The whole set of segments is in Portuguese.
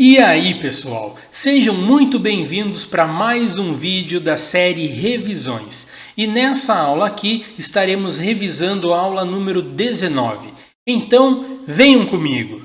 E aí pessoal, sejam muito bem-vindos para mais um vídeo da série Revisões. E nessa aula aqui estaremos revisando a aula número 19. Então venham comigo!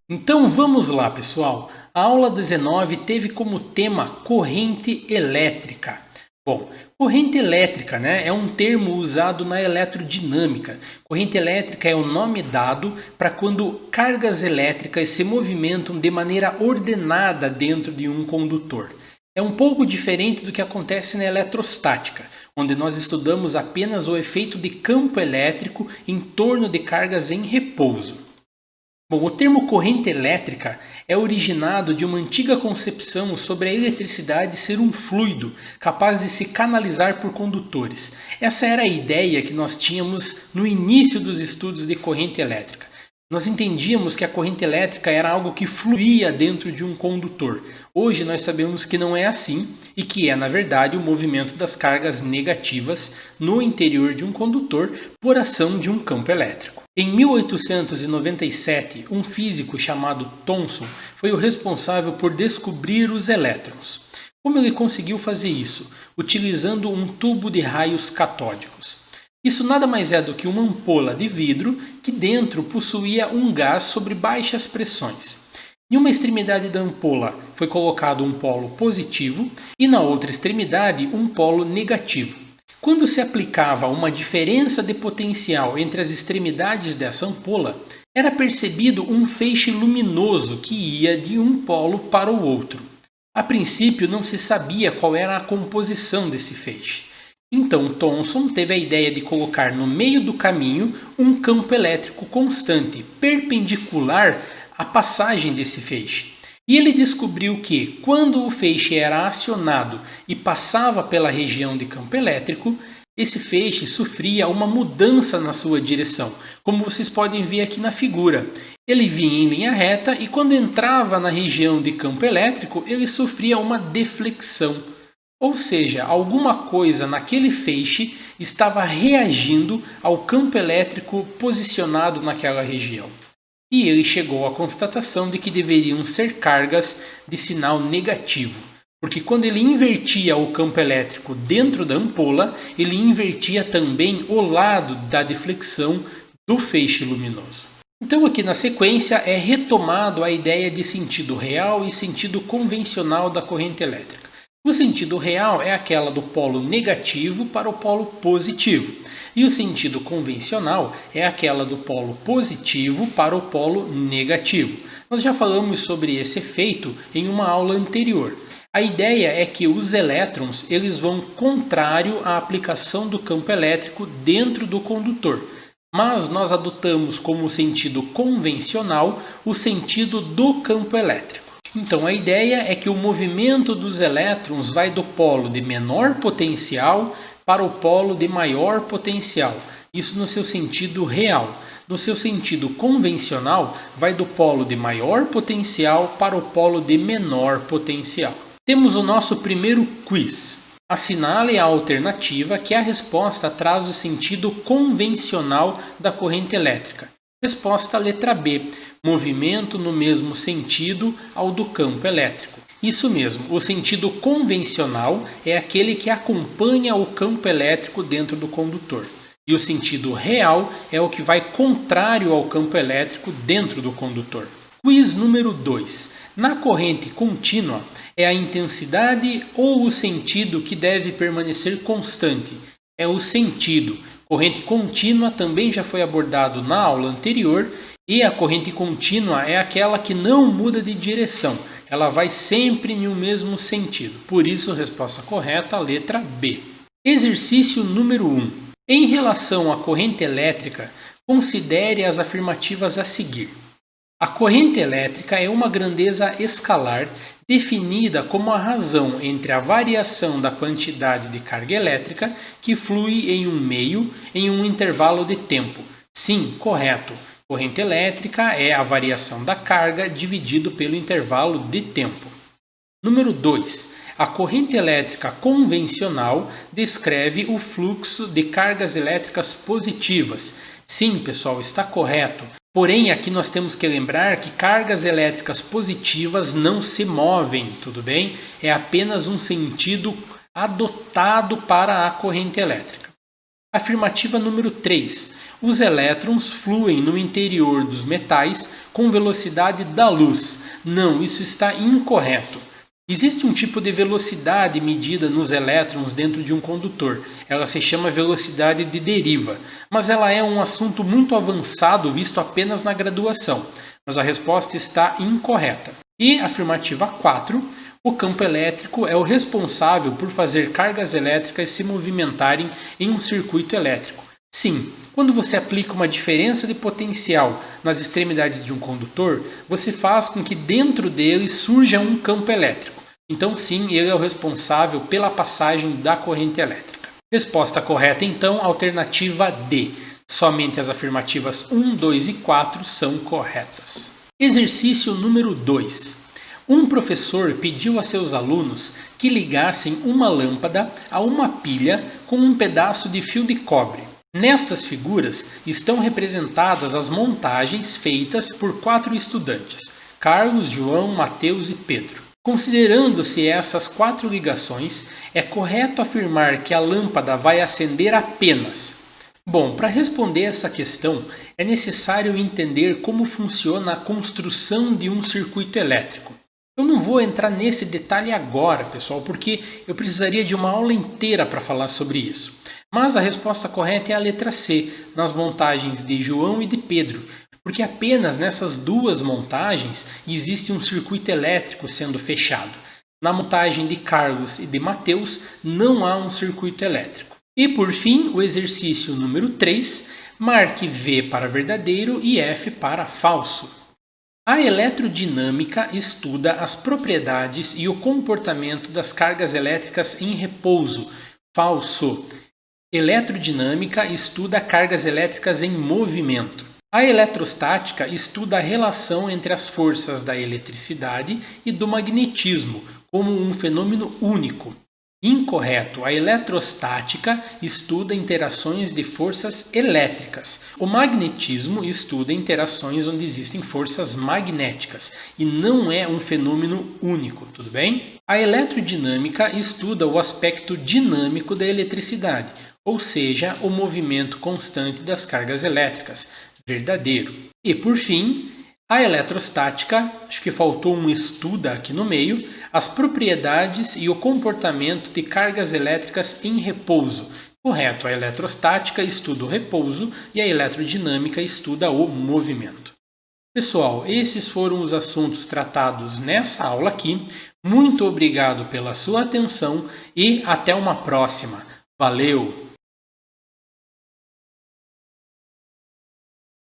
Então vamos lá pessoal, a aula 19 teve como tema corrente elétrica. Bom, corrente elétrica, é um termo usado na eletrodinâmica. Corrente elétrica é o nome dado para quando cargas elétricas se movimentam de maneira ordenada dentro de um condutor. É um pouco diferente do que acontece na eletrostática, onde nós estudamos apenas o efeito de campo elétrico em torno de cargas em repouso. Bom, o termo corrente elétrica é originado de uma antiga concepção sobre a eletricidade ser um fluido capaz de se canalizar por condutores. Essa era a ideia que nós tínhamos no início dos estudos de corrente elétrica. Nós entendíamos que a corrente elétrica era algo que fluía dentro de um condutor. Hoje nós sabemos que não é assim e que é, na verdade, o movimento das cargas negativas no interior de um condutor por ação de um campo elétrico. Em 1897, um físico chamado Thomson foi o responsável por descobrir os elétrons. Como ele conseguiu fazer isso? Utilizando um tubo de raios catódicos. Isso nada mais é do que uma ampola de vidro que dentro possuía um gás sobre baixas pressões. Em uma extremidade da ampola foi colocado um polo positivo e na outra extremidade um polo negativo. Quando se aplicava uma diferença de potencial entre as extremidades dessa ampola, era percebido um feixe luminoso que ia de um polo para o outro. A princípio não se sabia qual era a composição desse feixe. Então Thomson teve a ideia de colocar no meio do caminho um campo elétrico constante, perpendicular à passagem desse feixe. E ele descobriu que, quando o feixe era acionado e passava pela região de campo elétrico, esse feixe sofria uma mudança na sua direção, como vocês podem ver aqui na figura. Ele vinha em linha reta e quando entrava na região de campo elétrico, ele sofria uma deflexão. Ou seja, alguma coisa naquele feixe estava reagindo ao campo elétrico posicionado naquela região. E ele chegou à constatação de que deveriam ser cargas de sinal negativo, porque quando ele invertia o campo elétrico dentro da ampola, ele invertia também o lado da deflexão do feixe luminoso. Então aqui na sequência é retomado a ideia de sentido real e sentido convencional da corrente elétrica. O sentido real é aquela do polo negativo para o polo positivo. E o sentido convencional é aquela do polo positivo para o polo negativo. Nós já falamos sobre esse efeito em uma aula anterior. A ideia é que os elétrons eles vão contrário à aplicação do campo elétrico dentro do condutor. Mas nós adotamos como sentido convencional o sentido do campo elétrico. Então a ideia é que o movimento dos elétrons vai do polo de menor potencial para o polo de maior potencial. Isso no seu sentido real. No seu sentido convencional, vai do polo de maior potencial para o polo de menor potencial. Temos o nosso primeiro quiz. Assinale a alternativa que a resposta traz o sentido convencional da corrente elétrica. Resposta letra B. Movimento no mesmo sentido ao do campo elétrico. Isso mesmo, o sentido convencional é aquele que acompanha o campo elétrico dentro do condutor. E o sentido real é o que vai contrário ao campo elétrico dentro do condutor. Quiz número 2. Na corrente contínua, é a intensidade ou o sentido que deve permanecer constante? É o sentido. Corrente contínua também já foi abordado na aula anterior e a corrente contínua é aquela que não muda de direção. Ela vai sempre em um mesmo sentido. Por isso, a resposta correta, a letra B. Exercício número 1. Em relação à corrente elétrica, considere as afirmativas a seguir. A corrente elétrica é uma grandeza escalar definida como a razão entre a variação da quantidade de carga elétrica que flui em um meio em um intervalo de tempo. Sim, correto. Corrente elétrica é a variação da carga dividido pelo intervalo de tempo. Número 2. A corrente elétrica convencional descreve o fluxo de cargas elétricas positivas. Sim, pessoal, está correto. Porém, aqui nós temos que lembrar que cargas elétricas positivas não se movem, tudo bem? É apenas um sentido adotado para a corrente elétrica. Afirmativa número 3. Os elétrons fluem no interior dos metais com velocidade da luz. Não, isso está incorreto. Existe um tipo de velocidade medida nos elétrons dentro de um condutor. Ela se chama velocidade de deriva, mas ela é um assunto muito avançado visto apenas na graduação. Mas a resposta está incorreta. E afirmativa 4. O campo elétrico é o responsável por fazer cargas elétricas se movimentarem em um circuito elétrico. Sim, quando você aplica uma diferença de potencial nas extremidades de um condutor, você faz com que dentro dele surja um campo elétrico. Então sim, ele é o responsável pela passagem da corrente elétrica. Resposta correta então, alternativa D. Somente as afirmativas 1, 2 e 4 são corretas. Exercício número 2. Um professor pediu a seus alunos que ligassem uma lâmpada a uma pilha com um pedaço de fio de cobre. Nestas figuras estão representadas as montagens feitas por 4 estudantes: Carlos, João, Mateus e Pedro. Considerando-se essas 4 ligações, é correto afirmar que a lâmpada vai acender apenas. Bom, para responder essa questão, é necessário entender como funciona a construção de um circuito elétrico. Eu não vou entrar nesse detalhe agora, pessoal, porque eu precisaria de uma aula inteira para falar sobre isso. Mas a resposta correta é a letra C, nas montagens de João e de Pedro, porque apenas nessas 2 montagens existe um circuito elétrico sendo fechado. Na montagem de Carlos e de Mateus não há um circuito elétrico. E por fim, o exercício número 3, marque V para verdadeiro e F para falso. A eletrodinâmica estuda as propriedades e o comportamento das cargas elétricas em repouso. Falso. Eletrodinâmica estuda cargas elétricas em movimento. A eletrostática estuda a relação entre as forças da eletricidade e do magnetismo, como um fenômeno único. Incorreto. A eletrostática estuda interações de forças elétricas. O magnetismo estuda interações onde existem forças magnéticas e não é um fenômeno único, tudo bem? A eletrodinâmica estuda o aspecto dinâmico da eletricidade, ou seja, o movimento constante das cargas elétricas. Verdadeiro. E por fim, a eletrostática, acho que faltou um estuda aqui no meio, as propriedades e o comportamento de cargas elétricas em repouso. Correto, a eletrostática estuda o repouso e a eletrodinâmica estuda o movimento. Pessoal, esses foram os assuntos tratados nessa aula aqui. Muito obrigado pela sua atenção e até uma próxima. Valeu!